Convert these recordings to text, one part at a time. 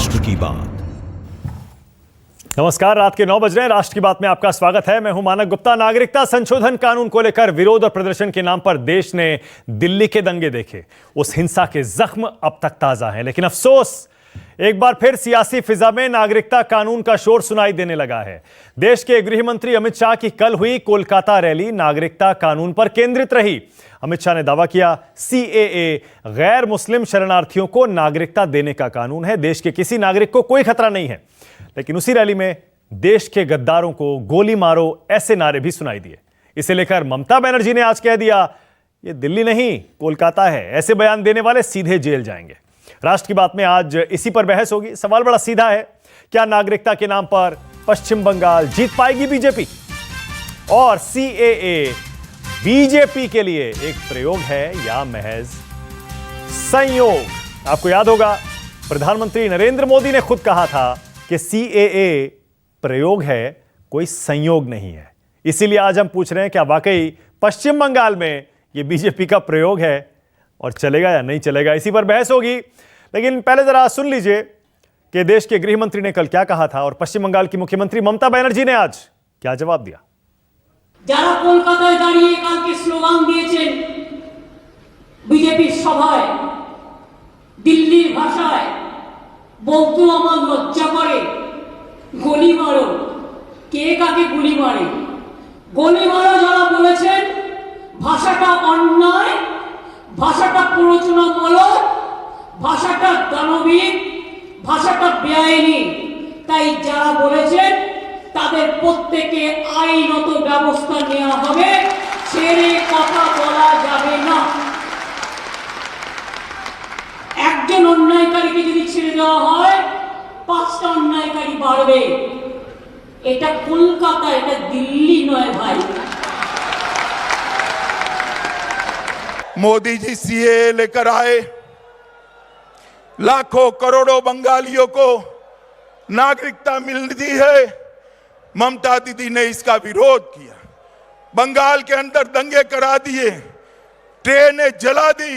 राष्ट्र की बात। नमस्कार, रात के 9 बज रहे हैं। राष्ट्र की बात में आपका स्वागत है। मैं हूं मानक गुप्ता। नागरिकता संशोधन कानून को लेकर विरोध और प्रदर्शन के नाम पर देश ने दिल्ली के दंगे देखे। उस हिंसा के जख्म अब तक ताजा हैं, लेकिन अफसोस एक बार फिर सियासी फिजा में नागरिकता कानून का शोर सुनाई देने लगा है। देश के गृह मंत्री अमित शाह की कल हुई कोलकाता रैली नागरिकता कानून पर केंद्रित रही। अमित शाह ने दावा किया, सीएए गैर मुस्लिम शरणार्थियों को नागरिकता देने का कानून है, देश के किसी नागरिक को कोई खतरा नहीं है। लेकिन उसी रैली में देश के गद्दारों को गोली मारो ऐसे नारे भी सुनाई दिए। इसे लेकर ममता बनर्जी ने आज कह दिया, ये दिल्ली नहीं कोलकाता है, ऐसे बयान देने वाले सीधे जेल जाएंगे। राष्ट्र की बात में आज इसी पर बहस होगी। सवाल बड़ा सीधा है, क्या नागरिकता के नाम पर पश्चिम बंगाल जीत पाएगी बीजेपी? और सीएए बीजेपी के लिए एक प्रयोग है या महज संयोग? आपको याद होगा, प्रधानमंत्री नरेंद्र मोदी ने खुद कहा था कि सीएए प्रयोग है, कोई संयोग नहीं है। इसीलिए आज हम पूछ रहे हैं, क्या वाकई पश्चिम बंगाल में यह बीजेपी का प्रयोग है और चलेगा या नहीं चलेगा? इसी पर बहस होगी। लेकिन पहले जरा सुन लीजिए कि देश के गृह मंत्री ने कल क्या कहा था और पश्चिम बंगाल की मुख्यमंत्री ममता बनर्जी ने आज क्या जवाब दिया। যারা কলকাতায় দাঁড়িয়ে কালকে স্লোগান দিয়েছেন বিজেপির সভায়, দিল্লির ভাষায় বলতো আমার লজ্জা করে, গুলি মারো। কে কাকে গুলি মারে? গুলি মারো যারা বলেছেন ভাষাটা অন্যায়, ভাষাটা প্ররোচনামূলক, ভাষাটা দানবিক, ভাষাটা বেআইনি, তাই যারা বলেছেন তাদের প্রত্যেকে আইনত ব্যবস্থা নেওয়া হবে, ছেড়ে কথা বলা যাবে না। একজন অন্যায়কারীকে যদি ছেড়ে দেওয়া হয়, 5টা অন্যায়কারী বাড়বে। এটা কলকাতা, এটা দিল্লি নয় ভাই। मोदी जी सीए लेकर आए, लाखों करोड़ों बंगालियों को नागरिकता मिलती है। ममता दीदी ने इसका विरोध किया, बंगाल के अंदर दंगे करा दिए, ट्रेनें जला दी,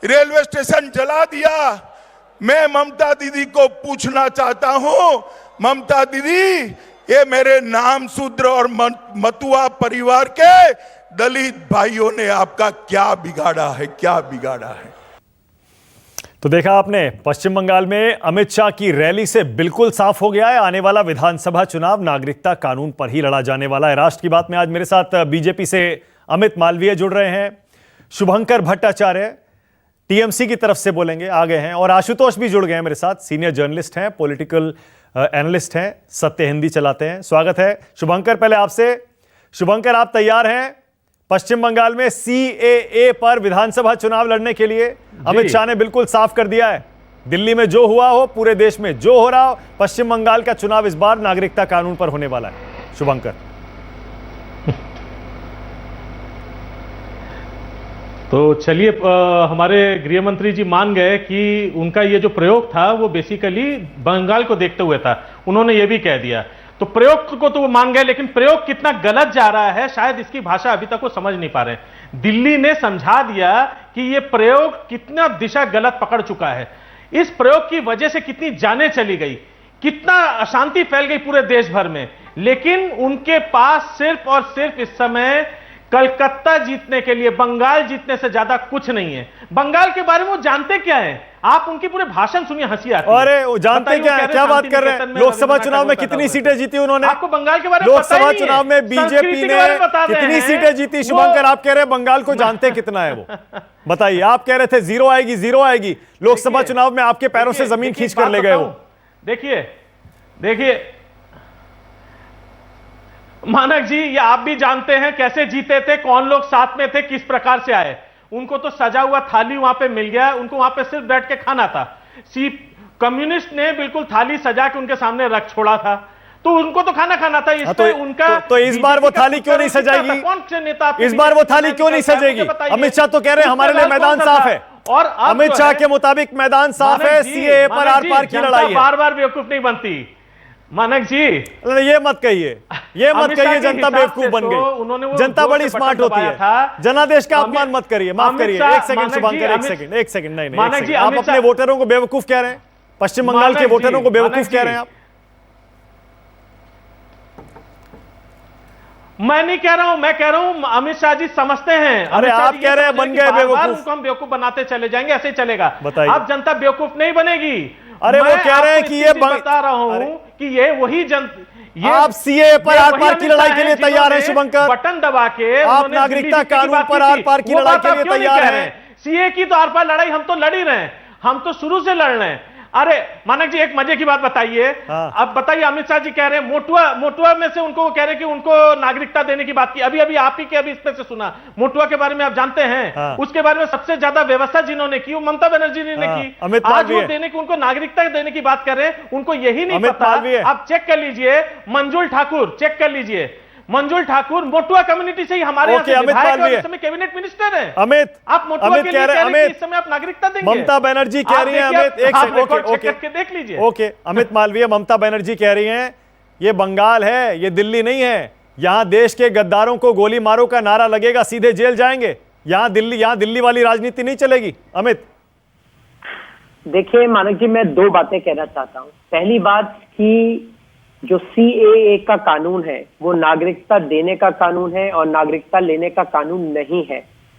रेलवे स्टेशन जला दिया। मैं ममता दीदी को पूछना चाहता हूं, ममता दीदी, ये मेरे नाम शूद्र और मतुआ परिवार के दलित भाइयों ने आपका क्या बिगाड़ा है, क्या बिगाड़ा है? तो देखा आपने, पश्चिम बंगाल में अमित शाह की रैली से बिल्कुल साफ हो गया है, आने वाला विधानसभा चुनाव नागरिकता कानून पर ही लड़ा जाने वाला है। राष्ट्र की बात में आज मेरे साथ बीजेपी से अमित मालवीय जुड़ रहे हैं, शुभंकर भट्टाचार्य टीएमसी की तरफ से बोलेंगे, आ गए हैं, और आशुतोष भी जुड़ गए हैं मेरे साथ, सीनियर जर्नलिस्ट हैं, पॉलिटिकल एनालिस्ट हैं, सत्य हिंदी चलाते हैं। स्वागत है शुभंकर। पहले आपसे, शुभंकर, आप तैयार हैं पश्चिम बंगाल में सीएए पर विधानसभा चुनाव लड़ने के लिए? अमित शाह ने बिल्कुल साफ कर दिया है, दिल्ली में जो हुआ हो, पूरे देश में जो हो रहा हो, पश्चिम बंगाल का चुनाव इस बार नागरिकता कानून पर होने वाला है। शुभंकर। तो चलिए, हमारे गृह मंत्री जी मान गए कि उनका ये जो प्रयोग था वो बेसिकली बंगाल को देखते हुए था, उन्होंने ये भी कह दिया। तो प्रयोग को तो वो मान गए, लेकिन प्रयोग कितना गलत जा रहा है शायद इसकी भाषा अभी तक वो समझ नहीं पा रहे। दिल्ली ने समझा दिया कि ये प्रयोग कितना दिशा गलत पकड़ चुका है। इस प्रयोग की वजह से कितनी जानें चली गई, कितना अशांति फैल गई पूरे देश भर में। लेकिन उनके पास सिर्फ और सिर्फ इस समय कलकत्ता जीतने के लिए, बंगाल जीतने से ज्यादा कुछ नहीं है। बंगाल के बारे में वो जानते क्या है? आप उनके पूरे भाषण सुनिए, हंसी आती है। अरे वो जानते क्या है? क्या बात कर रहे हैं? लोकसभा चुनाव में कितनी सीटें जीती उन्होंने? आपको बंगाल के बारे में लोकसभा चुनाव में बीजेपी ने कितनी सीटें जीती? शुभंकर, आप कह रहे हैं बंगाल को जानते कितना है वो? बताइए। आप कह रहे थे जीरो आएगी, जीरो आएगी। लोकसभा चुनाव में आपके पैरों से जमीन खींच कर ले गए वो। देखिए मानक जी, ये आप भी जानते हैं कैसे जीते थे, कौन लोग साथ में थे, किस प्रकार से आए। उनको तो सजा हुआ थाली वहां पे मिल गया, उनको वहां पे सिर्फ बैठ के खाना था। कम्युनिस्ट ने बिल्कुल थाली सजा के उनके सामने रख छोड़ा था, तो उनको तो खाना खाना था। इसमें उनका तो इस बार वो थाली क्यों नहीं सजाएगी? कौन से नेता इस बार वो थाली क्यों नहीं सजेगी? अमित शाह तो कह रहे हैं हमारे लिए मैदान साफ है, और अमित शाह के मुताबिक मैदान साफ है, सीएए पर आर पार की लड़ाई है। बार बार बेवकूफ नहीं बनती मानक जी, ये मत कहिए, ये मत कहिए जनता बेवकूफ बन गई। जनता बड़ी स्मार्ट होती है, जनादेश का अपमान मत करिए। माफ करिए, एक सेकंड शुभंकर, एक सेकंड नहीं, आप अपने वोटरों को बेवकूफ कह रहे हैं? पश्चिम बंगाल के वोटरों को बेवकूफ कह रहे हैं आप? मैं नहीं कह रहा हूं, मैं कह रहा हूं अमित शाह जी समझते हैं। अरे आप कह रहे हैं बन गए बेवकूफ। उनको हम बेवकूफ बनाते चले जाएंगे, ऐसे ही चलेगा। बताइए। अब जनता बेवकूफ नहीं बनेगी। अरे वो कह रहे हैं कि ये बता रहा हूं कि ये वही आप सीए पर आर पार की लड़ाई के लिए तैयार हैं शुभंकर? बटन दबा के आप नागरिकता कानून पर आर पार की लड़ाई के लिए तैयार हैं? सीए की तो आर पार लड़ाई हम तो लड़ ही रहे हैं, हम तो शुरू से लड़ रहे हैं। अरे मानक जी एक मजे की बात बताइए। हाँ। अब बताइए, अमित शाह जी कह रहे हैं मोटुआ में से उनको कह रहे हैं कि उनको नागरिकता देने की बात की। अभी अभी आप ही के अभी इस पे से सुना, मोटुआ के बारे में आप जानते हैं। हाँ। उसके बारे में सबसे ज्यादा व्यवस्था जिन्होंने की वो ममता बनर्जी ने हाँ। की। अमित आज मालवीय वो देने की, उनको नागरिकता देने की बात कर रहे हैं, उनको यही नहीं अमित पता। मालवीय। आप चेक कर लीजिए, मंजुल ठाकुर चेक कर लीजिए, मंजुल ठाकुर मोटुआ कम्युनिटी से ही हमारे यहाँ से अमित विधायक और मालवीय। इस समय कैबिनेट मिनिस्टर है। अमित आप मोटुआ अमित के कह लिए रहे कह रहे हैं कि अमित इस समय आप नागरिकता देंगे। ममता बनर्जी कह रही हैं अमित, एक सेकंड, ओके देख लीजिए। ओके अमित मालवीय, ममता बनर्जी कह रही हैं ये बंगाल है, ये दिल्ली नहीं है। यहां देश के गद्दारों को गोली मारो का नारा लगेगा, सीधे जेल जाएंगे। यहां दिल्ली वाली राजनीति नहीं चलेगी। अमित देखिए मानक जी, मैं दो बातें कहना चाहता हूं। पहली बात कि जो सीएए का कानून है वो नागरिकता देने का कानून है और नागरिकता लेने का कानून नहीं है।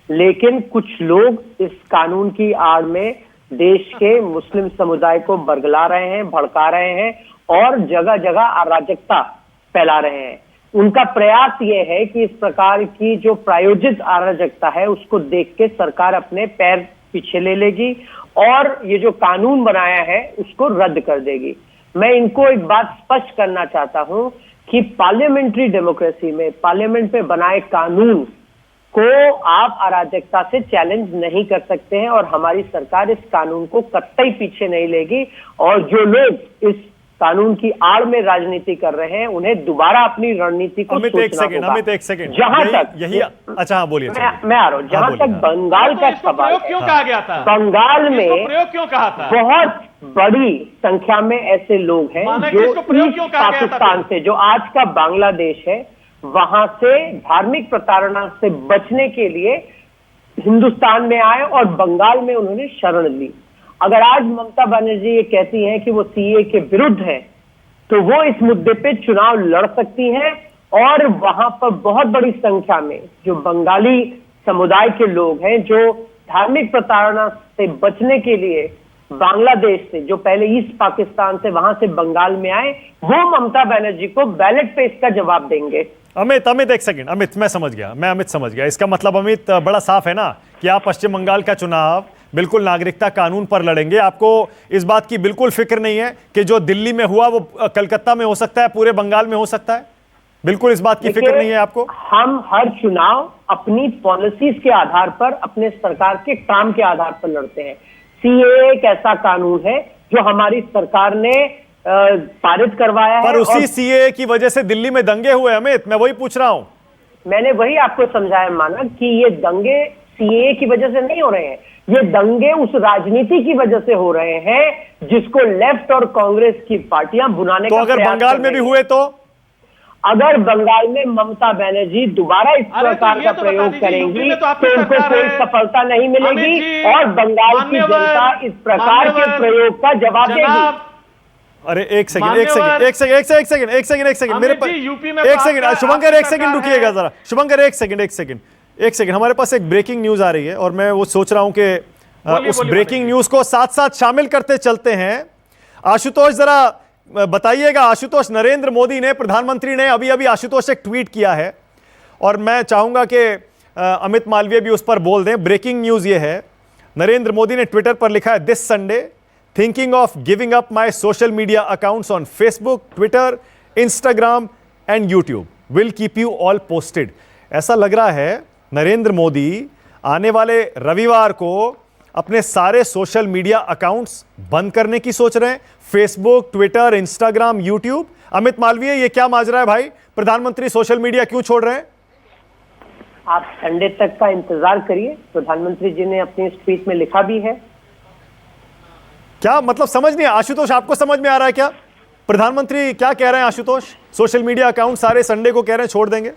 लेकिन कुछ लोग इस कानून की आड़ में देश के मुस्लिम समुदाय को बरगला रहे हैं, भड़का रहे हैं और जगह जगह अराजकता फैला रहे हैं। उनका प्रयास ये है कि इस प्रकार की जो प्रायोजित अराजकता है उसको देख के सरकार अपने पैर पीछे ले लेगी और ये जो कानून बनाया है उसको रद्द कर देगी। मैं इनको एक बात स्पष्ट करना चाहता हूं कि पार्लियामेंट्री डेमोक्रेसी में पार्लियामेंट में बनाए कानून को आप अराजकता से चैलेंज नहीं कर सकते हैं और हमारी सरकार इस कानून को कतई पीछे नहीं लेगी। और जो लोग इस कानून की आड़ में राजनीति कर रहे हैं उन्हें दोबारा अपनी रणनीति को अमित एक सेकंड जहां तक यही अच्छा हाँ बोलिए। मैं आ रहा हूं, जहां तक बंगाल का सवाल क्यों कहा गया था? बंगाल में प्रयोग क्यों कहा था? बहुत बड़ी संख्या में ऐसे लोग हैं जो ईस्ट पाकिस्तान से, जो आज का बांग्लादेश है, वहां से धार्मिक प्रताड़ना से बचने के लिए हिंदुस्तान में आए और बंगाल में उन्होंने शरण ली। अगर आज ममता बनर्जी ये कहती हैं कि वो सीए के विरुद्ध है तो वो इस मुद्दे पे चुनाव लड़ सकती हैं और वहां पर बहुत बड़ी संख्या में जो बंगाली समुदाय के लोग हैं जो धार्मिक प्रताड़ना से बचने के लिए बांग्लादेश से, जो पहले ईस्ट पाकिस्तान से, वहां से बंगाल में आए, वो ममता बनर्जी को बैलेट पे इसका जवाब देंगे। अमित एक सेकंड। अमित मैं समझ गया। इसका मतलब अमित बड़ा साफ है ना कि आप पश्चिम बंगाल का चुनाव बिल्कुल नागरिकता कानून पर लड़ेंगे। आपको इस बात की बिल्कुल फिक्र नहीं है कि जो दिल्ली में हुआ वो कलकत्ता में हो सकता है, पूरे बंगाल में हो सकता है? बिल्कुल इस बात की फिक्र नहीं है आपको? हम हर चुनाव अपनी पॉलिसीज के आधार पर, अपने सरकार के काम के आधार पर लड़ते हैं। सीएए एक ऐसा कानून है जो हमारी सरकार ने पारित करवाया है। पर उसी सीएए की वजह से दिल्ली में दंगे हुए अमित, मैं वही पूछ रहा हूं। मैंने वही आपको समझाया मानक कि ये दंगे सीएए की वजह से नहीं हो रहे हैं, ये दंगे उस राजनीति की वजह से हो रहे हैं जिसको लेफ्ट और कांग्रेस की पार्टियां बुनाने का प्रयास कर रही हैं। तो अगर बंगाल में भी हुए तो? अगर बंगाल में ममता बनर्जी दोबारा इस प्रकार का प्रयोग करेंगी तो उनको कोई सफलता नहीं मिलेगी और बंगाल की जनता इस प्रकार के प्रयोग का जवाब देगी। अरे एक सेकंड मेरे पास एक सेकंड शुभंकर, एक सेकंड रुकिएगा जरा। शुभंकर एक सेकंड हमारे पास एक ब्रेकिंग न्यूज आ रही है और मैं वो सोच रहा हूं कि उस ब्रेकिंग न्यूज को साथ साथ शामिल करते चलते हैं। आशुतोष जरा बताइएगा। आशुतोष, नरेंद्र मोदी ने, प्रधानमंत्री ने अभी आशुतोष एक ट्वीट किया है और मैं चाहूंगा कि अमित मालवीय भी उस पर बोल दें। ब्रेकिंग न्यूज ये है, नरेंद्र मोदी ने ट्विटर पर लिखा है, this Sunday thinking of giving up my social media accounts on Facebook, Twitter, Instagram and YouTube, will keep you all posted. ऐसा लग रहा है नरेंद्र मोदी आने वाले रविवार को अपने सारे सोशल मीडिया अकाउंट्स बंद करने की सोच रहे हैं, Facebook, Twitter, Instagram, YouTube. Amit Malviya, ये क्या माजरा है भाई? प्रधानमंत्री सोशल मीडिया क्यों छोड़ रहे हैं? आप संडे तक का इंतजार करिए, प्रधानमंत्री जी ने अपनी स्पीच में लिखा भी है। क्या मतलब समझ नहीं? आशुतोष, आपको समझ में आ रहा है क्या प्रधानमंत्री क्या कह रहे हैं? आशुतोष, सोशल मीडिया अकाउंट सारे संडे को कह रहे हैं छोड़ देंगे।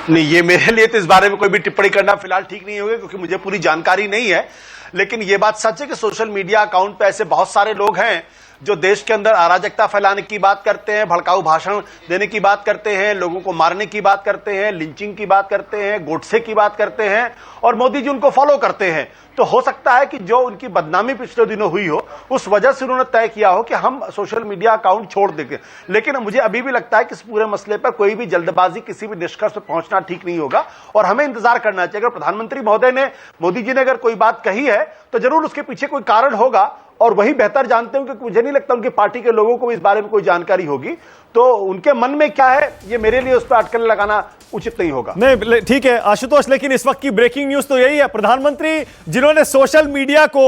नहीं, ये मेरे लिए तो इस बारे में कोई भी टिप्पणी करना फिलहाल ठीक नहीं होगा, क्योंकि मुझे पूरी जानकारी नहीं है। लेकिन ये बात सच है कि सोशल मीडिया अकाउंट पे ऐसे बहुत सारे लोग हैं जो देश के अंदर अराजकता फैलाने की बात करते हैं, भड़काऊ भाषण देने की बात करते हैं, लोगों को मारने की बात करते हैं, लिंचिंग की बात करते हैं, गोडसे की बात करते हैं, और मोदी जी उनको फॉलो करते हैं। तो हो सकता है कि जो उनकी बदनामी पिछले दिनों हुई हो, उस वजह से उन्होंने तय किया हो कि हम सोशल मीडिया अकाउंट छोड़ देंगे। लेकिन मुझे अभी भी लगता है कि इस पूरे मसले पर कोई भी जल्दबाजी, किसी भी निष्कर्ष पर पहुंचना ठीक नहीं होगा, और हमें इंतजार करना चाहिए। अगर प्रधानमंत्री महोदय ने, मोदी जी ने अगर कोई बात कही है तो जरूर उसके पीछे कोई कारण होगा, और वही बेहतर जानते हैं, क्योंकि मुझे नहीं लगता उनकी पार्टी के लोगों को भी इस बारे में कोई जानकारी होगी। तो उनके मन में क्या है, ये मेरे लिए उस पर अटकलें लगाना उचित नहीं होगा। नहीं, ठीक है आशुतोष, लेकिन इस वक्त की ब्रेकिंग न्यूज तो यही है, प्रधानमंत्री जिन्होंने सोशल मीडिया को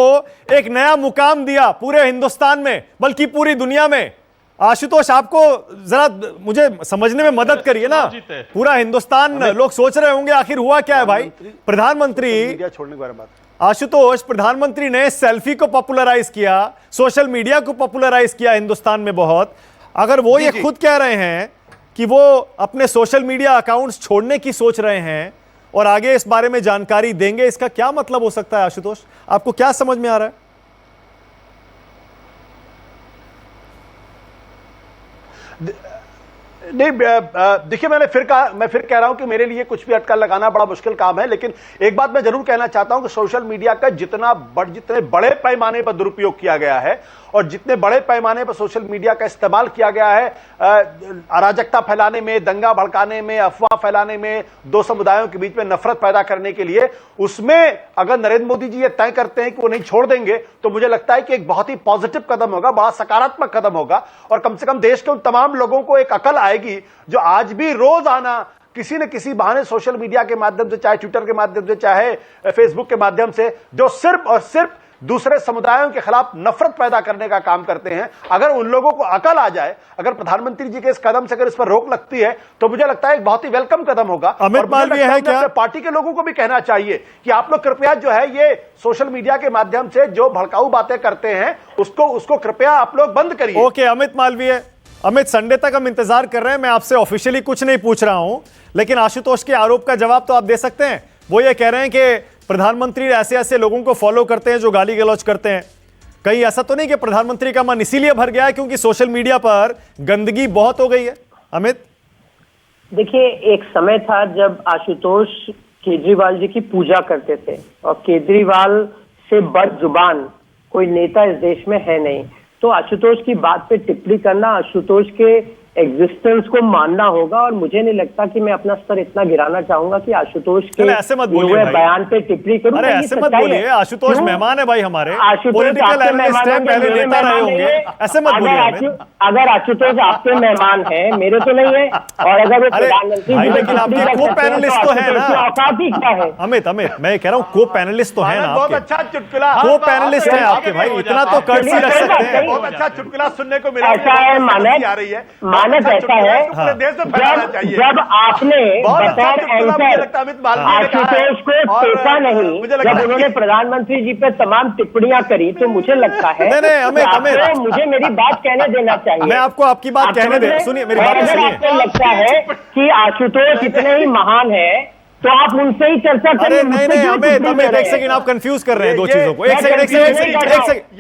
एक नया मुकाम दिया पूरे हिंदुस्तान में, बल्कि पूरी दुनिया में। आशुतोष, आपको जरा मुझे समझने में मदद करिए ना, पूरा हिंदुस्तान लोग सोच रहे होंगे आखिर हुआ क्या है भाई। प्रधानमंत्री छोड़ने के बारे में बात, आशुतोष, प्रधानमंत्री ने सेल्फी को पॉपुलराइज किया, सोशल मीडिया को पॉपुलराइज किया हिंदुस्तान में बहुत। अगर वो ये खुद कह रहे हैं कि वो अपने सोशल मीडिया अकाउंट्स छोड़ने की सोच रहे हैं और आगे इस बारे में जानकारी देंगे, इसका क्या मतलब हो सकता है आशुतोष? आपको क्या समझ में आ रहा है? नहीं, देखिए, मैं फिर कह रहा हूं कि मेरे लिए कुछ भी अटकल लगाना बड़ा मुश्किल काम है। लेकिन एक बात मैं जरूर कहना चाहता हूं कि सोशल मीडिया का जितने बड़े पैमाने पर दुरुपयोग किया गया है, और जितने बड़े पैमाने पर सोशल मीडिया का इस्तेमाल किया गया है अराजकता फैलाने में, दंगा भड़काने में, अफवाह फैलाने में, दो समुदायों के बीच में नफरत पैदा करने के लिए, उसमें अगर नरेंद्र मोदी जी ये तय करते हैं कि वो नहीं छोड़ देंगे, तो मुझे लगता है कि एक बहुत ही पॉजिटिव कदम होगा, बड़ा सकारात्मक कदम होगा, और कम से कम देश के उन तमाम लोगों को एक अकल आएगी जो आज भी रोजाना किसी न किसी बहाने सोशल मीडिया के माध्यम से, चाहे ट्विटर के माध्यम से, चाहे फेसबुक के माध्यम से, जो सिर्फ और सिर्फ दूसरे समुदायों के खिलाफ नफरत पैदा करने का काम करते हैं। अगर उन लोगों को अकल आ जाए, अगर प्रधानमंत्री जी के इस कदम से अगर इस पर रोक लगती है, तो मुझे लगता है एक बहुत ही वेलकम कदम होगा। अमित मालवीय है क्या? पार्टी के लोगों को भी कहना चाहिए कि आप लोग कृपया जो है ये सोशल मीडिया के माध्यम से जो भड़काऊ बातें करते हैं उसको कृपया आप लोग बंद करिए। ओके अमित मालवीय, अमित, संडे तक हम इंतजार कर रहे हैं। मैं आपसे ऑफिशियली कुछ नहीं पूछ रहा हूं, लेकिन आशुतोष के आरोप का जवाब तो आप दे सकते हैं। वो ये कह रहे हैं कि प्रधानमंत्री ऐसे ऐसे लोगों को फॉलो करते हैं जो गाली गलौज करते हैं। कहीं ऐसा तो नहीं कि प्रधानमंत्री का मन इसीलिए भर गया है क्योंकि सोशल मीडिया पर गंदगी बहुत हो गई है? अमित, देखिए, एक समय था जब आशुतोष केजरीवाल जी की पूजा करते थे, और केजरीवाल से बदजुबान कोई नेता इस देश में है नहीं। तो आशुतोष की बात पे टिप्पणी करना, आशुतोष के एग्जिस्टेंस को मानना होगा, और मुझे नहीं लगता कि मैं अपना स्तर इतना गिराना चाहूंगा कि आशुतोष के बयान पे टिप्पणी करूं। अरे ऐसे मत बोलिए, आशुतोष मेहमान है भाई हमारे, पॉलिटिकल एनालिस्ट है, पहले नेता रहे होंगे, ऐसे मत बोलिए। अगर आशुतोष आपके मेहमान है, मेरे तो नहीं है, और अगर वो प्रधानमंत्री, लेकिन आपके को पैनलिस्ट तो है ना, औकात ही क्या है? अमित, मैं कह रहा हूँ को पैनलिस्ट तो है ना, बहुत अच्छा चुटकुला, को पैनलिस्ट है आपके भाई, इतना तो कर्टसी रख सकते हैं। बहुत अच्छा चुटकुला सुनने को मिला। ऐसा है मानस, आ रही है मानस ऐसा है, जब आपने बतौर एंकर आशुतोष को टोका नहीं, जब उन्होंने प्रधानमंत्री जी पे तमाम टिप्पणियां करी, तो मुझे लगता है आपको मुझे मेरी बात कहने देना चाहिए। मैं आपको आपकी बात कहने दे, सुनिए मेरी बात सुनिए। आपको लगता है कि आशुतोष इतने ही महान है, तो आप उनसे ही चर्चा करिए। नहीं अमित, एक सेकंड, आप कंफ्यूज कर रहे हैं दो चीजों को। एक सेकंड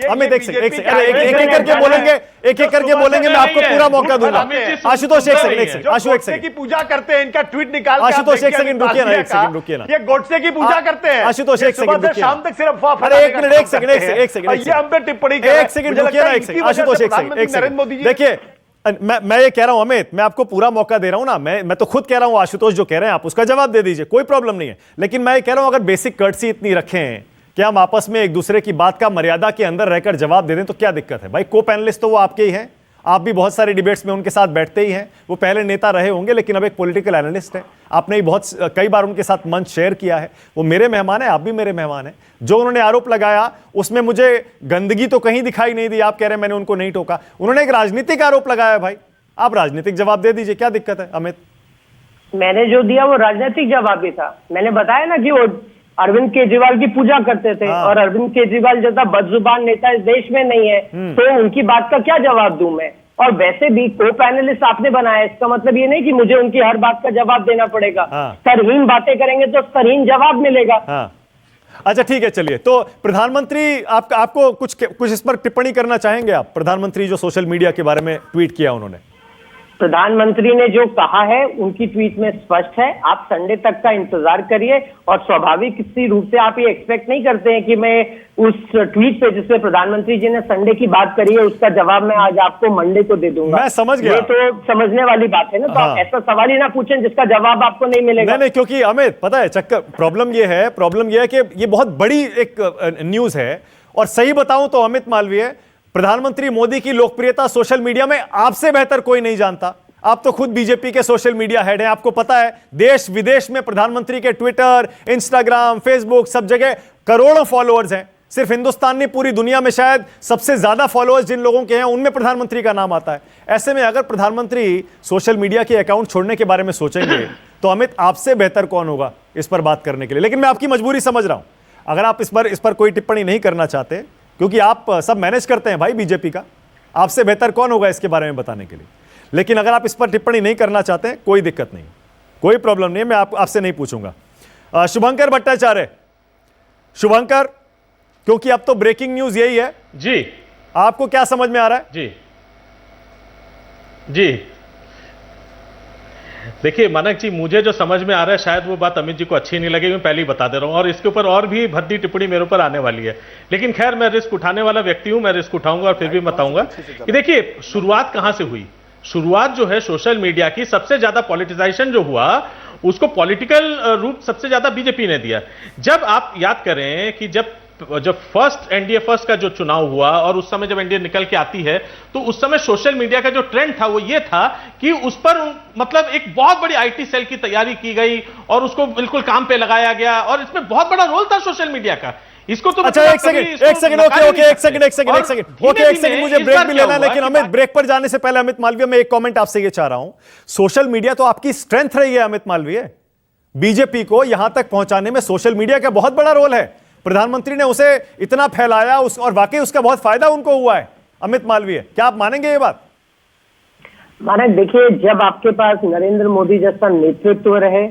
अमित, एक एक करके बोलेंगे, एक करके बोलेंगे, मैं आपको पूरा मौका दूंगा। आशुतोष एक सेकंड, आशु एक सेकंड की पूजा करते हैं, इनका ट्वीट निकाल, आशुतोष एक सेकंड रुकिए ना, एक सेकंड रुकिए ना, ये गोडसे की पूजा करते हैं। आशुतोष एक सेकंड रुकिए, शाम तक सिर्फ अरे एक मिनट, एक सेकंड, ये हम पे टिप्पणी, एक सेकंड रुकिए ना, एक सेकंड आशुतोष, एक सेकंड। देखिए, मैं ये कह रहा हूं अमित, मैं आपको पूरा मौका दे रहा हूं ना, मैं तो खुद कह रहा हूं, आशुतोष जो कह रहे हैं आप उसका जवाब दे दीजिए, कोई प्रॉब्लम नहीं है। लेकिन मैं ये कह रहा हूं अगर बेसिक कर्टसी इतनी रखें कि हम आपस में एक दूसरे की बात का मर्यादा के अंदर रहकर जवाब दे दें, तो क्या दिक्कत है भाई? को पैनलिस्ट तो वो आपके ही हैं, आप भी बहुत सारी डिबेट्स में उनके साथ बैठते ही हैं। वो पहले नेता रहे होंगे, लेकिन अब एक पॉलिटिकल एनालिस्ट है। आपने कई बार उनके साथ मंच शेयर किया है। वो मेरे मेहमान है, आप भी मेरे मेहमान हैं। जो उन्होंने आरोप लगाया उसमें मुझे गंदगी तो कहीं दिखाई नहीं दी। आप कह रहे हैं मैंने उनको नहीं टोका, उन्होंने एक राजनीतिक आरोप लगाया भाई, आप राजनीतिक जवाब दे दीजिए, क्या दिक्कत है? अमित, मैंने जो दिया वो राजनीतिक जवाब भी था। मैंने बताया ना कि वो अरविंद केजरीवाल की पूजा करते थे, और अरविंद केजरीवाल जैसा बदजुबान नेता इस देश में नहीं है, तो उनकी बात का क्या जवाब दूं मैं? और वैसे भी को पैनलिस्ट आपने बनाया, इसका मतलब ये नहीं कि मुझे उनकी हर बात का जवाब देना पड़ेगा। स्तरहीन बातें करेंगे तो स्तरहीन जवाब मिलेगा। अच्छा ठीक है, चलिए। तो प्रधानमंत्री आपको कुछ इस पर टिप्पणी करना चाहेंगे आप? प्रधानमंत्री जो सोशल मीडिया के बारे में ट्वीट किया उन्होंने, प्रधानमंत्री ने जो कहा है उनकी ट्वीट में स्पष्ट है। आप संडे तक का इंतजार करिए और स्वाभाविक किसी रूप से आप ये एक्सपेक्ट नहीं करते हैं कि मैं उस ट्वीट पे जिसमें प्रधानमंत्री जी ने संडे की बात करी है उसका जवाब मैं आज आपको मंडे को दे दूंगा। मैं समझ गया, ये तो समझने वाली बात है ना। तो आप ऐसा सवाल ही ना पूछें जिसका जवाब आपको नहीं मिलेगा। नहीं, क्योंकि अमित पता है चक्कर प्रॉब्लम ये है कि ये बहुत बड़ी एक न्यूज है। और सही बताऊं तो अमित मालवीय, प्रधानमंत्री मोदी की लोकप्रियता सोशल मीडिया में आपसे बेहतर कोई नहीं जानता। आप तो खुद बीजेपी के सोशल मीडिया हेड हैं, आपको पता है देश विदेश में प्रधानमंत्री के ट्विटर, इंस्टाग्राम, फेसबुक सब जगह करोड़ों फॉलोअर्स हैं। सिर्फ हिंदुस्तान नहीं, पूरी दुनिया में शायद सबसे ज्यादा फॉलोअर्स जिन लोगों के हैं उनमें प्रधानमंत्री का नाम आता है। ऐसे में अगर प्रधानमंत्री सोशल मीडिया के अकाउंट छोड़ने के बारे में सोचेंगे तो अमित आपसे बेहतर कौन होगा इस पर बात करने के लिए। लेकिन मैं आपकी मजबूरी समझ रहा हूं, अगर आप इस पर कोई टिप्पणी नहीं करना चाहते, क्योंकि आप सब मैनेज करते हैं भाई बीजेपी का, आपसे बेहतर कौन होगा इसके बारे में बताने के लिए। लेकिन अगर आप इस पर टिप्पणी नहीं करना चाहते, कोई दिक्कत नहीं, कोई प्रॉब्लम नहीं है, मैं आपसे नहीं पूछूंगा। शुभंकर भट्टाचार्य, शुभंकर, क्योंकि अब तो ब्रेकिंग न्यूज यही है जी, आपको क्या समझ में आ रहा है? जी देखिए मानक जी, मुझे जो समझ में आ रहा है शायद वो बात अमित जी को अच्छी नहीं लगेगी, मैं पहले ही बता दे रहा हूं। और इसके ऊपर और भी भद्दी टिप्पणी मेरे ऊपर आने वाली है, लेकिन खैर मैं रिस्क उठाने वाला व्यक्ति हूं, मैं रिस्क उठाऊंगा और फिर भी बताऊंगा कि देखिए शुरुआत कहां से हुई। शुरुआत जो है सोशल मीडिया की, सबसे ज्यादा पॉलिटिजाइजेशन जो हुआ उसको पॉलिटिकल रूप सबसे ज्यादा बीजेपी ने दिया। जब आप याद करें कि जब फर्स्ट एनडीए फर्स्ट का जो चुनाव हुआ और उस समय जब एनडीए निकल के आती है तो उस समय सोशल मीडिया का जो ट्रेंड था वो ये था कि उस पर मतलब एक बहुत बड़ी आईटी सेल की तैयारी की गई और उसको बिल्कुल काम पे लगाया गया और इसमें बहुत बड़ा रोल था सोशल मीडिया का। इसको तो अच्छा एक सेकंड मुझे ब्रेक भी लेना है, लेकिन अमित ब्रेक पर जाने से पहले अमित मालवीय, मैं एक कमेंट आपसे ये चाह रहा हूं। सोशल मीडिया तो आपकी स्ट्रेंथ रही है अमित मालवीय, बीजेपी को यहां तक पहुंचाने में सोशल मीडिया का बहुत बड़ा रोल है। प्रधानमंत्री ने उसे इतना फैलाया और वाकई उसका बहुत फायदा उनको हुआ है। अमित मालवीय, क्या आप मानेंगे ये बात? मानक देखिए, जब आपके पास नरेंद्र मोदी जैसा नेतृत्व रहे,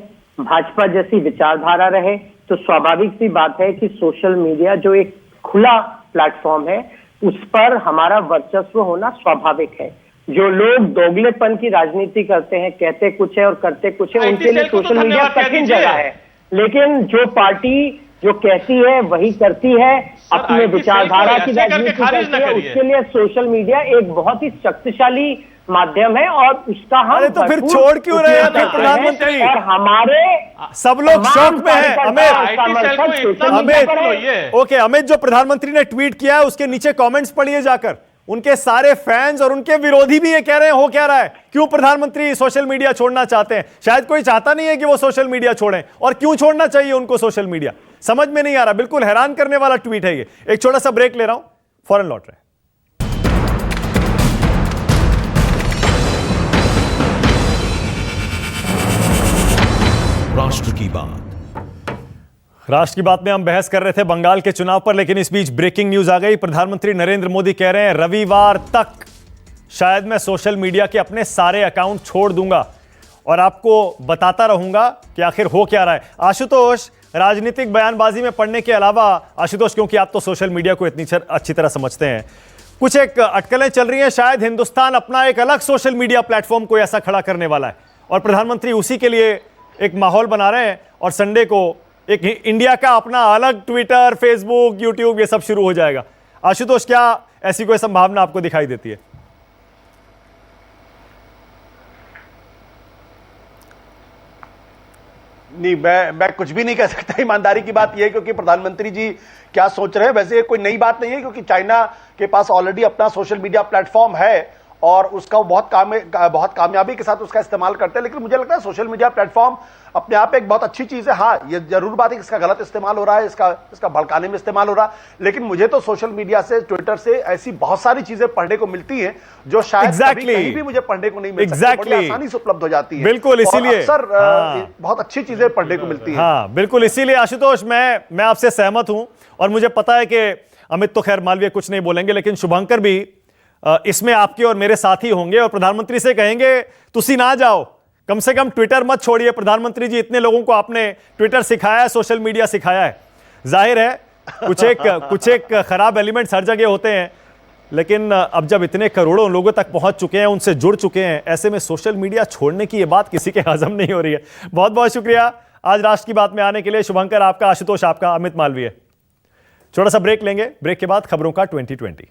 भाजपा जैसी विचारधारा रहे, तो स्वाभाविक सी बात है कि सोशल मीडिया जो एक खुला प्लेटफॉर्म है उस पर हमारा वर्चस्व होना स्वाभाविक है। जो लोग दोगलेपन की राजनीति करते हैं, कहते कुछ है और करते कुछ है, उनके लिए सोशल मीडिया कठिन जगह है। लेकिन जो पार्टी जो कहती है वही करती है, अपने विचारधारा की राजनीति करती है, उसके लिए सोशल मीडिया एक बहुत ही शक्तिशाली माध्यम है और उसका हम तो फिर छोड़ क्यों रहे हैं प्रधानमंत्री? और हमारे सब लोग शौक में हैं। अमित जो प्रधानमंत्री ने ट्वीट किया है उसके नीचे कमेंट्स पढ़िए जाकर, उनके सारे फैंस और उनके विरोधी भी ये कह रहे हैं हो क्या रहा है, क्यों प्रधानमंत्री सोशल मीडिया छोड़ना चाहते हैं। शायद कोई चाहता नहीं है कि वो सोशल मीडिया छोड़ें, और क्यों छोड़ना चाहिए उनको सोशल मीडिया, समझ में नहीं आ रहा। बिल्कुल हैरान करने वाला ट्वीट है ये। एक छोटा सा ब्रेक ले रहा हूं, फौरन लौट रहे हैं। राष्ट्र की बात में हम बहस कर रहे थे बंगाल के चुनाव पर, लेकिन इस बीच ब्रेकिंग न्यूज आ गई। प्रधानमंत्री नरेंद्र मोदी कह रहे हैं रविवार तक शायद मैं सोशल मीडिया के अपने सारे अकाउंट छोड़ दूंगा और आपको बताता रहूंगा कि आखिर हो क्या रहा है। आशुतोष, राजनीतिक बयानबाजी में पढ़ने के अलावा, आशुतोष क्योंकि आप तो सोशल मीडिया को इतनी अच्छी तरह समझते हैं, कुछ एक अटकलें चल रही हैं, शायद हिंदुस्तान अपना एक अलग सोशल मीडिया प्लेटफॉर्म को ऐसा खड़ा करने वाला है और प्रधानमंत्री उसी के लिए एक माहौल बना रहे हैं और संडे को एक इंडिया का अपना अलग ट्विटर, फेसबुक, यूट्यूब ये सब शुरू हो जाएगा। आशुतोष, क्या ऐसी कोई संभावना आपको दिखाई देती है? नहीं, मैं कुछ भी नहीं कह सकता। ईमानदारी की बात यह है क्योंकि प्रधानमंत्री जी क्या सोच रहे हैं, वैसे ये कोई नई बात नहीं है क्योंकि चाइना के पास ऑलरेडी अपना सोशल मीडिया प्लेटफॉर्म है और उसका बहुत कामयाबी के साथ उसका इस्तेमाल करते हैं। लेकिन मुझे लगता है सोशल मीडिया प्लेटफॉर्म अपने आप एक बहुत अच्छी चीज है। हाँ, ये जरूर बात है कि इसका गलत इस्तेमाल हो रहा है, इसका भड़काने में इस्तेमाल हो रहा है, लेकिन मुझे तो सोशल मीडिया से, ट्विटर से ऐसी बहुत सारी चीजें पढ़ने को मिलती हैं जो शायद कहीं भी मुझे पढ़ने को नहीं मिल सकती, बड़ी आसानी से उपलब्ध हो जाती है। बिल्कुल, इसीलिए अक्सर बहुत अच्छी चीजें पढ़ने को मिलती हैं। हाँ बिल्कुल, इसीलिए आशुतोष मैं आपसे सहमत हूं और मुझे पता है कि अमित तो खैर मालवीय कुछ नहीं बोलेंगे, लेकिन शुभंकर भी इसमें आपके और मेरे साथी होंगे और प्रधानमंत्री से कहेंगे तुसी ना जाओ, कम से कम ट्विटर मत छोड़िए। प्रधानमंत्री जी, इतने लोगों को आपने ट्विटर सिखाया है, सोशल मीडिया सिखाया है। जाहिर है कुछ एक खराब एलिमेंट्स हर जगह होते हैं, लेकिन अब जब इतने करोड़ों लोगों तक पहुंच चुके हैं, उनसे जुड़ चुके हैं, ऐसे में सोशल मीडिया छोड़ने की ये बात किसी के हजम नहीं हो रही है। बहुत बहुत शुक्रिया आज राष्ट्र की बात में आने के लिए। शुभंकर आपका, आशुतोष आपका, अमित मालवीय। छोटा सा ब्रेक लेंगे, ब्रेक के बाद खबरों का 2020।